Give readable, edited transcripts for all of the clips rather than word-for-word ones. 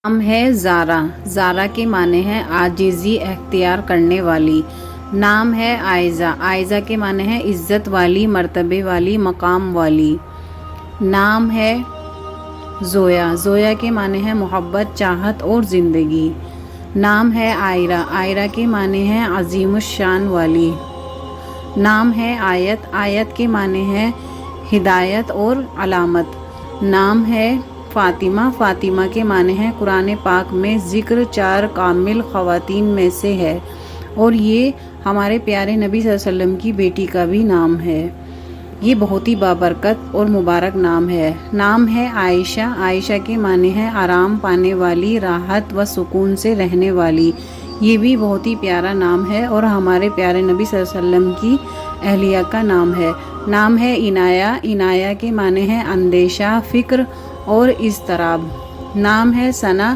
نام ہے زارا، زارا کے معنی ہے عاجزی اختیار کرنے والی۔ نام ہے عائزہ، عائزہ کے معنی ہے عزت والی، مرتبے والی، مقام والی۔ نام ہے زویا، زویا کے معنی ہے محبت، چاہت اور زندگی۔ نام ہے عائرہ، عائرہ کے معنی ہے عظیم الشان والی۔ نام ہے آیت، آیت کے معنی ہے ہدایت اور علامت۔ نام ہے فاطمہ، فاطمہ کے معنی ہے قرآن پاک میں ذکر 4 کامل خواتین میں سے ہے اور یہ ہمارے پیارے نبی صلی اللہ علیہ وسلم کی بیٹی کا بھی نام ہے۔ یہ بہت ہی بابرکت اور مبارک نام ہے۔ نام ہے عائشہ، عائشہ کے معنی ہے آرام پانے والی، راحت و سکون سے رہنے والی۔ یہ بھی بہت ہی پیارا نام ہے اور ہمارے پیارے نبی صلی اللہ علیہ وسلم کی اہلیہ کا نام ہے۔ نام ہے عنایہ، عنایہ کے معنی ہے اندیشہ، فکر اور اضطراب۔ نام ہے ثنا،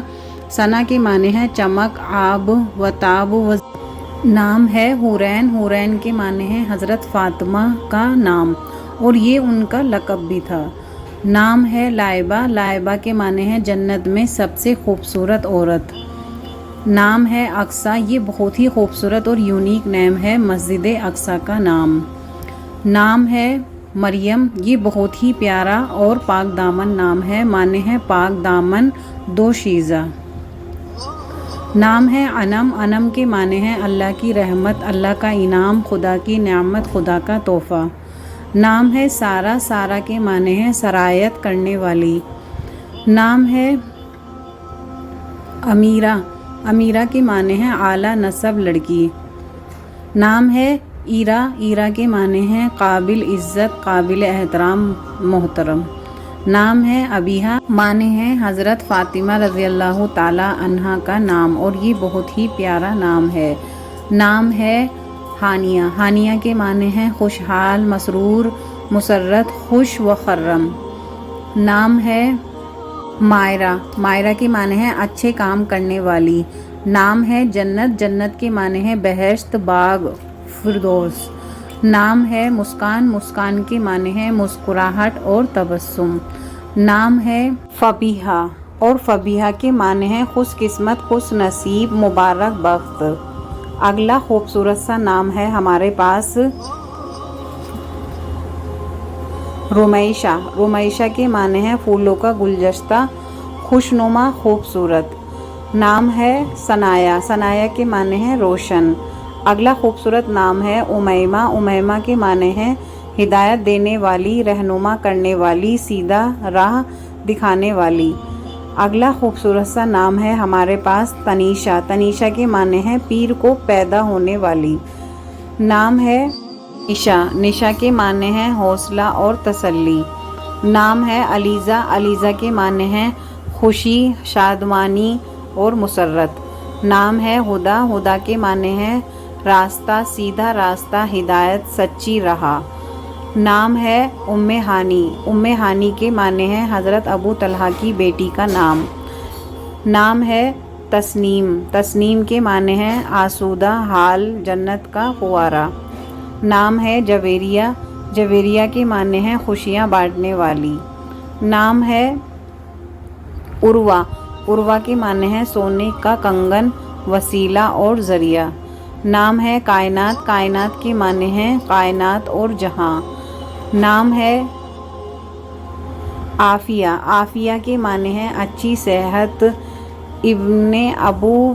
ثنا کے معنی ہے چمک، آب و تاب و۔ نام ہے حورین، حورین کے معنی ہے حضرت فاطمہ کا نام اور یہ ان کا لقب بھی تھا۔ نام ہے لائبہ، لائبہ کے معنی ہے جنت میں سب سے خوبصورت عورت۔ نام ہے اقصیٰ، یہ بہت ہی خوبصورت اور یونیک نیم ہے مسجد اقصیٰ کا نام۔ نام ہے مریم، یہ بہت ہی پیارا اور پاک دامن نام ہے، معنی ہے پاک دامن دوشیزہ۔ نام ہے انم، انم کے معنی ہے اللہ کی رحمت، اللہ کا انعام، خدا کی نعمت، خدا کا تحفہ۔ نام ہے سارہ، سارہ کے معنی ہے سرایت کرنے والی۔ نام ہے امیرہ، امیرہ کے معنی ہے اعلیٰ نسب لڑکی۔ نام ہے ایرا، ایرا کے معنی ہے قابل عزت، قابل احترام، محترم۔ نام ہے ابیہا، معنی ہے حضرت فاطمہ رضی اللہ تعالی عنہا کا نام اور یہ بہت ہی پیارا نام ہے۔ نام ہے ہانیہ، ہانیہ کے معنی ہے خوشحال، مسرور، مسرت، خوش و خرم۔ نام ہے مائرہ، مائرہ کے معنی ہے اچھے کام کرنے والی۔ نام ہے جنت، جنت کے معنی ہے بہشت، باغ، فردوس۔ نام ہے مسکان، مسکان کے معنی ہے مسکراہٹ اور تبسم۔ نام ہے فبیہہ اور فبیہہ کے معنی ہے خوش قسمت، خوش نصیب، مبارک بخت۔ اگلا خوبصورت سا نام ہے ہمارے پاس رمیشہ، رمیشہ کے معنی ہے پھولوں کا گلدستہ، خوشنما، خوبصورت۔ نام ہے ثنایا، ثنایا کے معنی ہے روشن۔ اگلا خوبصورت نام ہے امیمہ، امیمہ کے معنی ہے ہدایت دینے والی، رہنما کرنے والی، سیدھا راہ دکھانے والی۔ اگلا خوبصورت سا نام ہے ہمارے پاس تنیشہ، تنیشہ کے معنی ہے پیر کو پیدا ہونے والی۔ نام ہے نشا، نشا کے معنی ہے حوصلہ اور تسلی۔ نام ہے علیزہ، علیزہ کے معنی ہے خوشی، شادمانی اور مسرت۔ نام ہے ہدیٰ، ہدیٰ کے معنی ہے راستہ، سیدھا راستہ، ہدایت، سچی راہ۔ نام ہے ام ہانی، ام ہانی کے معنی ہے حضرت ابو طلحہ کی بیٹی کا نام۔ نام ہے تسنیم، تسنیم کے معنی ہے آسودہ حال، جنت کا فوارہ۔ نام ہے جویریہ، جویریہ کے معنی ہے خوشیاں بانٹنے والی۔ نام ہے عروہ، عروہ کے معنی ہے سونے کا کنگن، وسیلہ اور ذریعہ۔ نام ہے کائنات، کائنات کے معنی ہے کائنات اور جہاں۔ نام ہے عافیہ، عافیہ کے معنی ہے اچھی صحت۔ ابن ابو